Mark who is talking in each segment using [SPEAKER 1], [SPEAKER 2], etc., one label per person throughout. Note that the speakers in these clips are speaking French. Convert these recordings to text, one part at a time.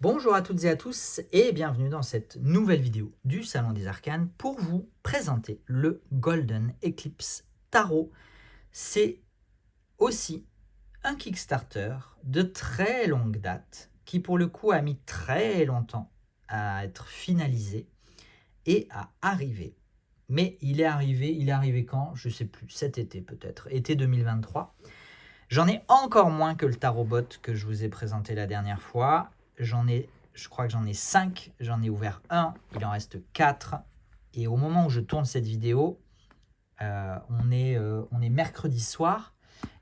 [SPEAKER 1] Bonjour à toutes et à tous et bienvenue dans cette nouvelle vidéo du Salon des Arcanes pour vous présenter le Golden Eclipse Tarot. C'est aussi un Kickstarter de très longue date qui pour le coup a mis très longtemps à être finalisé et à arriver. Mais il est arrivé quand? Je ne sais plus, cet été peut-être, été 2023. J'en ai encore moins que le tarot bot que je vous ai présenté la dernière fois. Je crois que j'en ai 5, j'en ai ouvert un, il en reste 4. Et au moment où je tourne cette vidéo, on est mercredi soir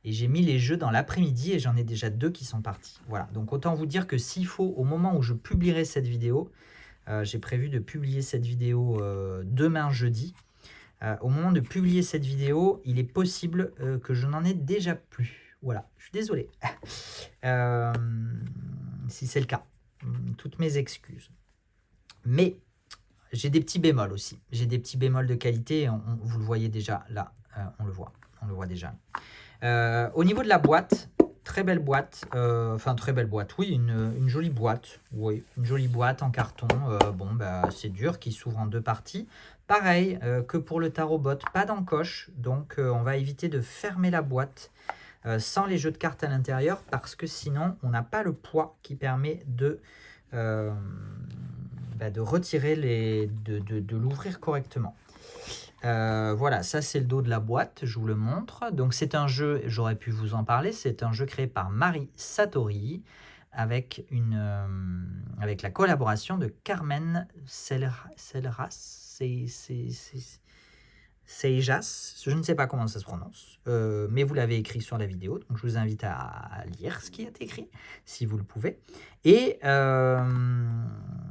[SPEAKER 1] et j'ai mis les jeux dans l'après-midi et j'en ai déjà 2 qui sont partis. Voilà, donc autant vous dire que s'il faut, au moment où je publierai cette vidéo, j'ai prévu de publier cette vidéo demain jeudi. Au moment de publier cette vidéo, il est possible que je n'en ai déjà plus. Voilà, je suis désolé. Si c'est le cas, toutes mes excuses. Mais j'ai des petits bémols aussi. J'ai des petits bémols de qualité, vous le voyez déjà là, on le voit déjà. Au niveau de la boîte, très belle boîte, très belle boîte, oui, une jolie boîte, oui, une jolie boîte en carton, c'est dur, qui s'ouvre en 2 parties. Pareil que pour le tarot bot, pas d'encoche, donc on va éviter de fermer la boîte sans les jeux de cartes à l'intérieur, parce que sinon on n'a pas le poids qui permet de retirer de l'ouvrir correctement. Voilà, ça c'est le dos de la boîte, je vous le montre. Donc c'est un jeu, j'aurais pu vous en parler, c'est un jeu créé par Mari Satori avec la collaboration de Carmen Seijas, je ne sais pas comment ça se prononce, mais vous l'avez écrit sur la vidéo, donc je vous invite à lire ce qui est écrit, si vous le pouvez. Et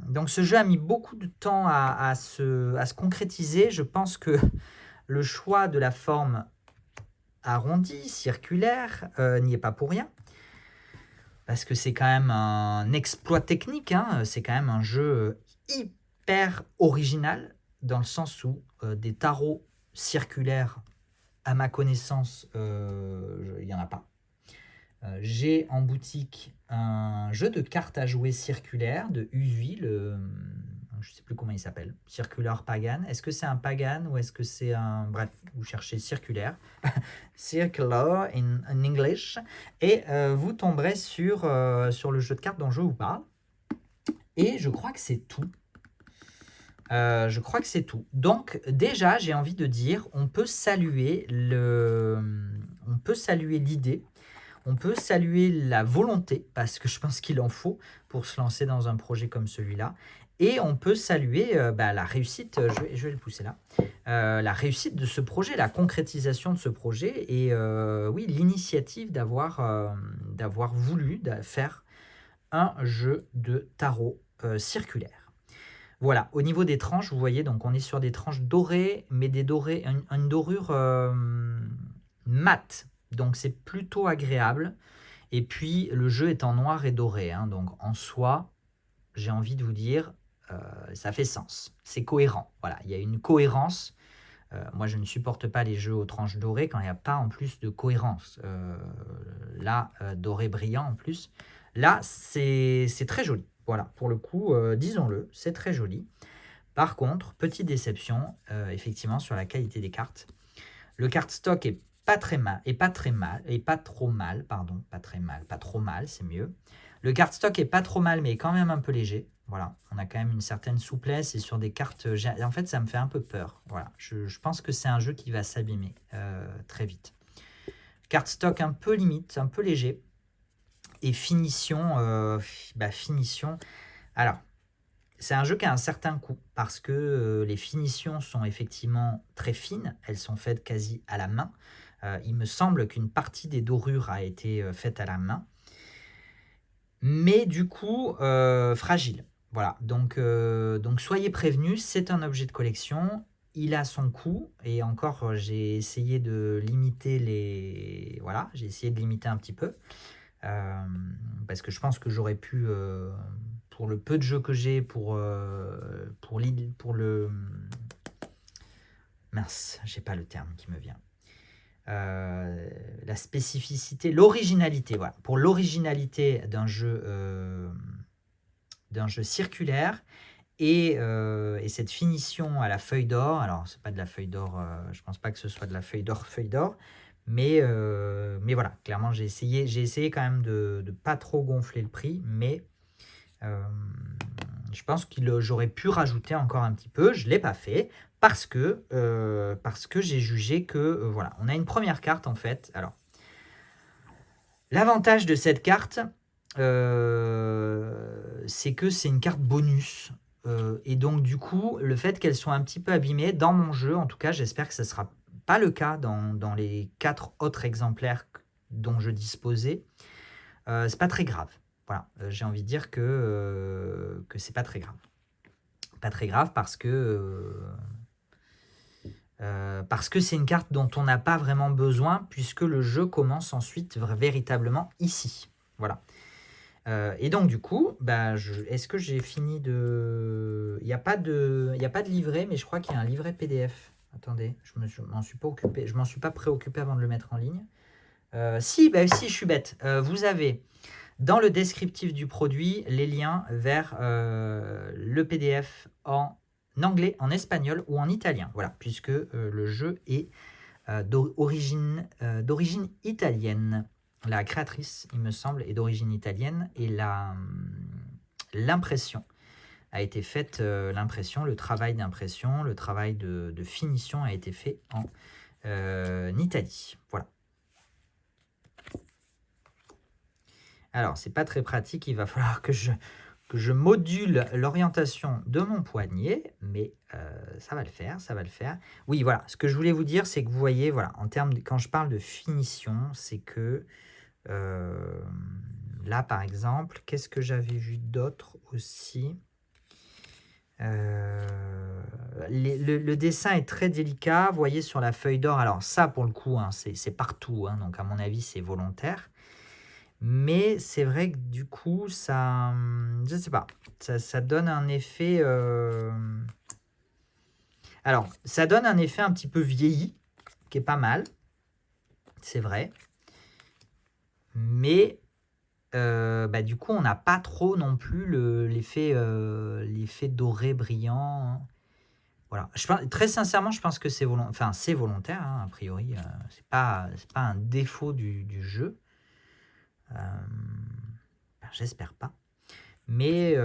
[SPEAKER 1] donc ce jeu a mis beaucoup de temps à se concrétiser. Je pense que le choix de la forme arrondie, circulaire, n'y est pas pour rien, parce que c'est quand même un exploit technique, hein. C'est quand même un jeu hyper original, dans le sens où des tarots circulaires, à ma connaissance, il n'y en a pas. J'ai en boutique un jeu de cartes à jouer circulaire de Usuy, je ne sais plus comment il s'appelle, Circular Pagan. Est-ce que c'est un Pagan ou est-ce que c'est un... Bref, vous cherchez circulaire, Circular in English, et vous tomberez sur le jeu de cartes dont je vous parle. Et je crois que c'est tout. Donc déjà, j'ai envie de dire, on peut saluer l'idée, on peut saluer la volonté, parce que je pense qu'il en faut pour se lancer dans un projet comme celui-là. Et on peut saluer la réussite, je vais le pousser là, la réussite de ce projet, la concrétisation de ce projet, et oui, l'initiative d'avoir voulu faire un jeu de tarot circulaire. Voilà, au niveau des tranches, vous voyez, donc on est sur des tranches dorées, mais des dorées, une dorure mate, donc c'est plutôt agréable. Et puis le jeu est en noir et doré, hein, donc en soi, j'ai envie de vous dire, ça fait sens, c'est cohérent. Voilà, il y a une cohérence. Moi, je ne supporte pas les jeux aux tranches dorées quand il n'y a pas en plus de cohérence. Là, doré brillant en plus. Là, c'est très joli. Voilà, pour le coup, disons-le, c'est très joli. Par contre, petite déception, effectivement, sur la qualité des cartes. Le cardstock est pas trop mal, c'est mieux. Le cardstock est pas trop mal, mais est quand même un peu léger. Voilà, on a quand même une certaine souplesse et sur des cartes... En fait, ça me fait un peu peur. Voilà, je pense que c'est un jeu qui va s'abîmer très vite. Cardstock un peu limite, un peu léger. Et finition, finition... Alors, c'est un jeu qui a un certain coût parce que les finitions sont effectivement très fines. Elles sont faites quasi à la main. Il me semble qu'une partie des dorures a été faite à la main. Mais du coup, fragile. Voilà, donc soyez prévenus, c'est un objet de collection. Il a son coût et encore, j'ai essayé de limiter Voilà, j'ai essayé de limiter un petit peu. Parce que je pense que j'aurais pu, pour le peu de jeux que j'ai, pour le... Mince, j'ai pas le terme qui me vient. La spécificité, l'originalité, voilà. Pour l'originalité d'un jeu d'un jeu circulaire et cette finition à la feuille d'or. Alors, c'est pas de la feuille d'or, je pense pas que ce soit de la feuille d'or, mais voilà, clairement, j'ai essayé quand même de ne pas trop gonfler le prix, mais je pense que j'aurais pu rajouter encore un petit peu. Je ne l'ai pas fait parce que j'ai jugé que, voilà, on a une première carte en fait. Alors, l'avantage de cette carte, c'est que c'est une carte bonus. Et donc, du coup, le fait qu'elle soit un petit peu abîmée, dans mon jeu, en tout cas, j'espère que ce ne sera pas le cas dans les 4 autres exemplaires dont je disposais. C'est pas très grave. Voilà, j'ai envie de dire que c'est pas très grave. Pas très grave parce que c'est une carte dont on n'a pas vraiment besoin puisque le jeu commence ensuite véritablement ici. Voilà. Et donc du coup, bah, est-ce que j'ai fini de... Il n'y a pas de livret, mais je crois qu'il y a un livret PDF. Attendez, je m'en suis pas occupé. Je m'en suis pas préoccupé avant de le mettre en ligne. Si, je suis bête. Vous avez dans le descriptif du produit les liens vers le PDF en anglais, en espagnol ou en italien. Voilà, puisque le jeu est d'origine italienne. La créatrice, il me semble, est d'origine italienne et l'impression a été faite, le travail d'impression, le travail de finition a été fait en Italie. Voilà. Alors, c'est pas très pratique, il va falloir que je module l'orientation de mon poignet, mais ça va le faire, ça va le faire. Oui, voilà, ce que je voulais vous dire, c'est que vous voyez, voilà, quand je parle de finition, c'est que là, par exemple, qu'est-ce que j'avais vu d'autre aussi? Le dessin est très délicat, vous voyez sur la feuille d'or, alors ça, pour le coup, hein, c'est partout, hein, donc à mon avis, c'est volontaire. Mais c'est vrai que du coup, ça, je sais pas, ça donne un effet... Alors, ça donne un effet un petit peu vieilli, qui est pas mal, c'est vrai. Mais du coup, on n'a pas trop non plus l'effet doré brillant. Hein. Voilà. Très sincèrement, je pense que c'est volontaire, hein, a priori. C'est pas un défaut du jeu. J'espère pas. Mais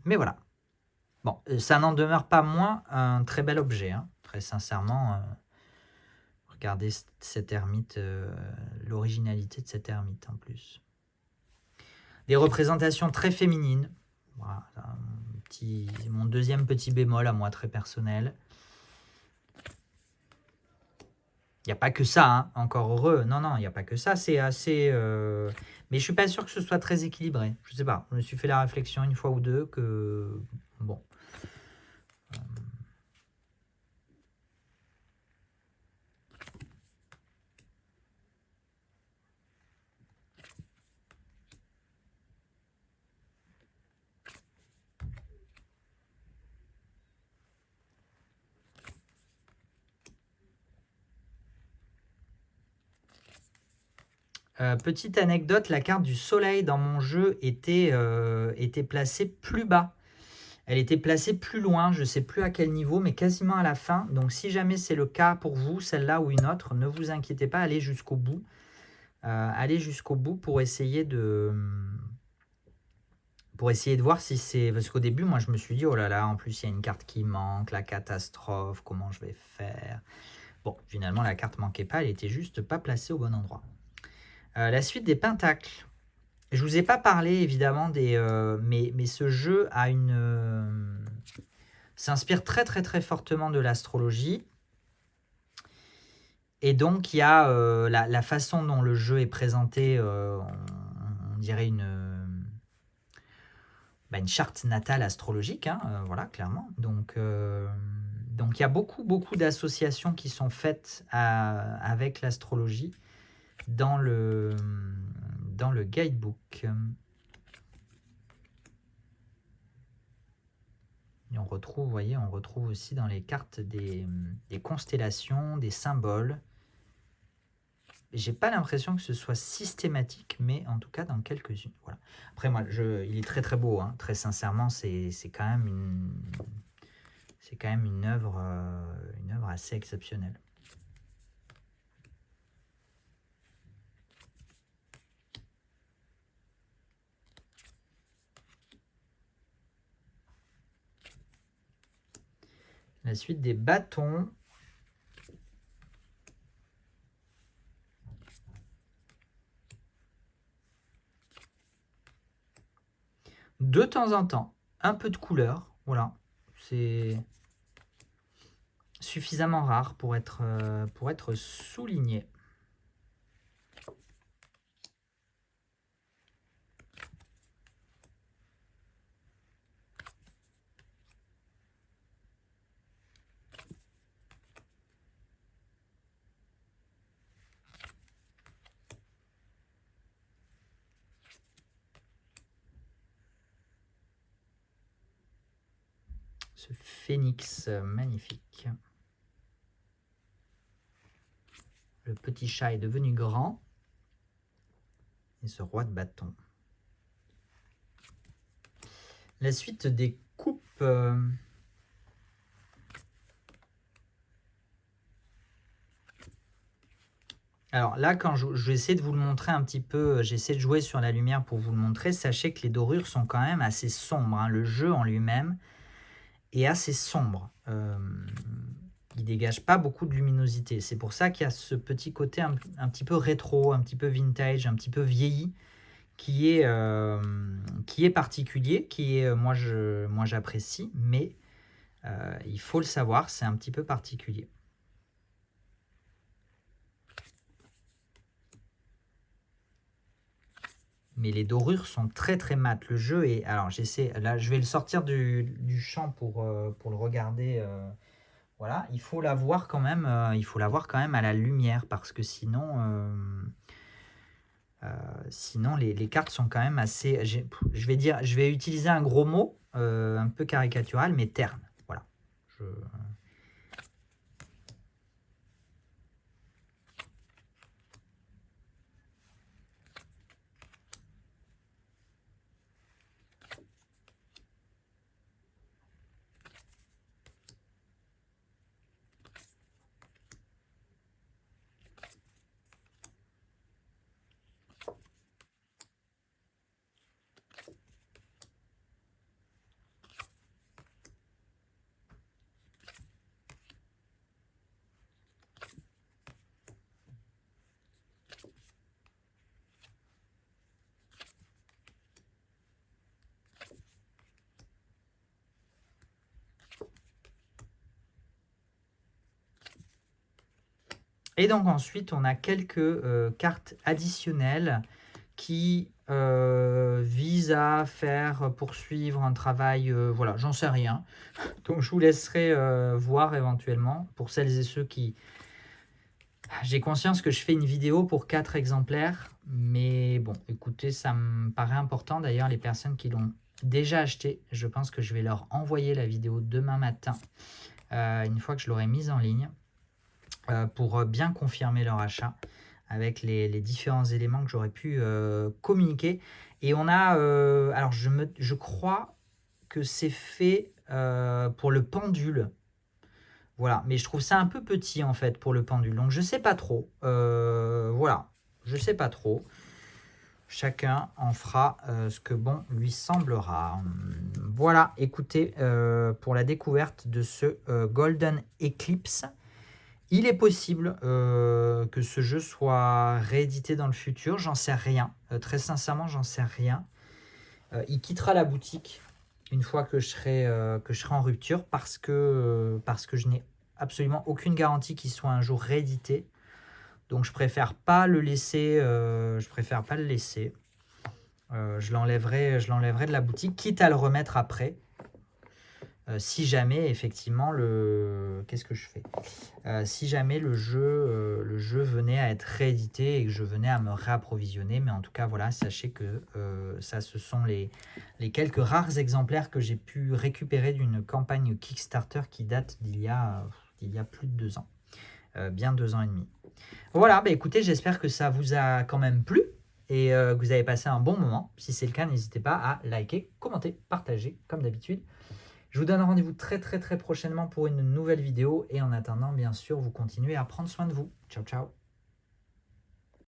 [SPEAKER 1] voilà. Bon, ça n'en demeure pas moins un très bel objet. Hein. Très sincèrement, regardez cette ermite, l'originalité de cette ermite en plus. Des représentations très féminines. Voilà, mon deuxième petit bémol à moi, très personnel. Il n'y a pas que ça, hein, encore heureux. Non, il n'y a pas que ça. C'est assez... Mais je suis pas sûr que ce soit très équilibré. Je sais pas. Je me suis fait la réflexion une fois ou deux que... Bon. Petite anecdote, la carte du soleil dans mon jeu était placée plus bas. Elle était placée plus loin, je ne sais plus à quel niveau, mais quasiment à la fin. Donc si jamais c'est le cas pour vous, celle-là ou une autre, ne vous inquiétez pas, allez jusqu'au bout. Allez jusqu'au bout pour essayer de voir si c'est... Parce qu'au début, moi, je me suis dit, oh là là, en plus, il y a une carte qui manque, la catastrophe, comment je vais faire? Bon, finalement, la carte manquait pas, elle était juste pas placée au bon endroit. La suite des pentacles. Je vous ai pas parlé, évidemment, mais ce jeu a s'inspire très, très, très fortement de l'astrologie. Et donc, il y a la façon dont le jeu est présenté, on dirait une charte natale astrologique, hein, voilà, clairement. Donc, il y a beaucoup, beaucoup d'associations qui sont faites avec l'astrologie dans le guidebook. Et on retrouve, vous voyez, on retrouve aussi dans les cartes des constellations, des symboles. j'ai pas l'impression que ce soit systématique, mais en tout cas dans quelques-unes. Voilà. Après, moi, il est très très beau, hein. Très sincèrement, c'est quand même une œuvre assez exceptionnelle. La suite des bâtons. De temps en temps, un peu de couleur, voilà. C'est suffisamment rare pour être souligné. Ce phénix magnifique. Le petit chat est devenu grand. Et ce roi de bâton. La suite des coupes. Alors là, quand je vais essayer de vous le montrer un petit peu, j'essaie de jouer sur la lumière pour vous le montrer. Sachez que les dorures sont quand même assez sombres, hein. Le jeu en lui-même est assez sombre. Il dégage pas beaucoup de luminosité. C'est pour ça qu'il y a ce petit côté un petit peu rétro, un petit peu vintage, un petit peu vieilli, qui est particulier, qui est moi j'apprécie, mais il faut le savoir, c'est un petit peu particulier. Mais les dorures sont très très mates. Le jeu est... Alors j'essaie... Là, je vais le sortir du champ pour le regarder. Voilà, il faut la voir quand même. Il faut la voir quand même à la lumière parce que sinon, sinon les cartes sont quand même assez. Je vais utiliser un gros mot, un peu caricatural, mais terne. Voilà. Et donc ensuite, on a quelques cartes additionnelles qui visent à faire poursuivre un travail, voilà, j'en sais rien. Donc je vous laisserai voir éventuellement pour celles et ceux qui... J'ai conscience que je fais une vidéo pour 4 exemplaires, mais bon, écoutez, ça me paraît important. D'ailleurs, les personnes qui l'ont déjà acheté, je pense que je vais leur envoyer la vidéo demain matin, une fois que je l'aurai mise en ligne, pour bien confirmer leur achat avec les différents éléments que j'aurais pu communiquer. Et on a, alors je crois que c'est fait pour le pendule. Voilà, mais je trouve ça un peu petit en fait pour le pendule. Donc je sais pas trop. Voilà, je sais pas trop. Chacun en fera ce que bon lui semblera. Voilà, écoutez, pour la découverte de ce Golden Eclipse, il est possible que ce jeu soit réédité dans le futur. J'en sais rien. Très sincèrement, j'en sais rien. Il quittera la boutique une fois que je serai en rupture parce que je n'ai absolument aucune garantie qu'il soit un jour réédité. Donc je préfère pas le laisser. Je l'enlèverai de la boutique, quitte à le remettre après. Si jamais effectivement qu'est-ce que je fais si jamais le jeu venait à être réédité et que je venais à me réapprovisionner. Mais en tout cas, voilà, sachez que ça, ce sont les quelques rares exemplaires que j'ai pu récupérer d'une campagne Kickstarter qui date d'il y a plus de 2 ans. Bien 2 ans et demi. Voilà, bah écoutez, j'espère que ça vous a quand même plu et que vous avez passé un bon moment. Si c'est le cas, n'hésitez pas à liker, commenter, partager, comme d'habitude. Je vous donne rendez-vous très prochainement pour une nouvelle vidéo. Et en attendant, bien sûr, vous continuez à prendre soin de vous. Ciao, ciao.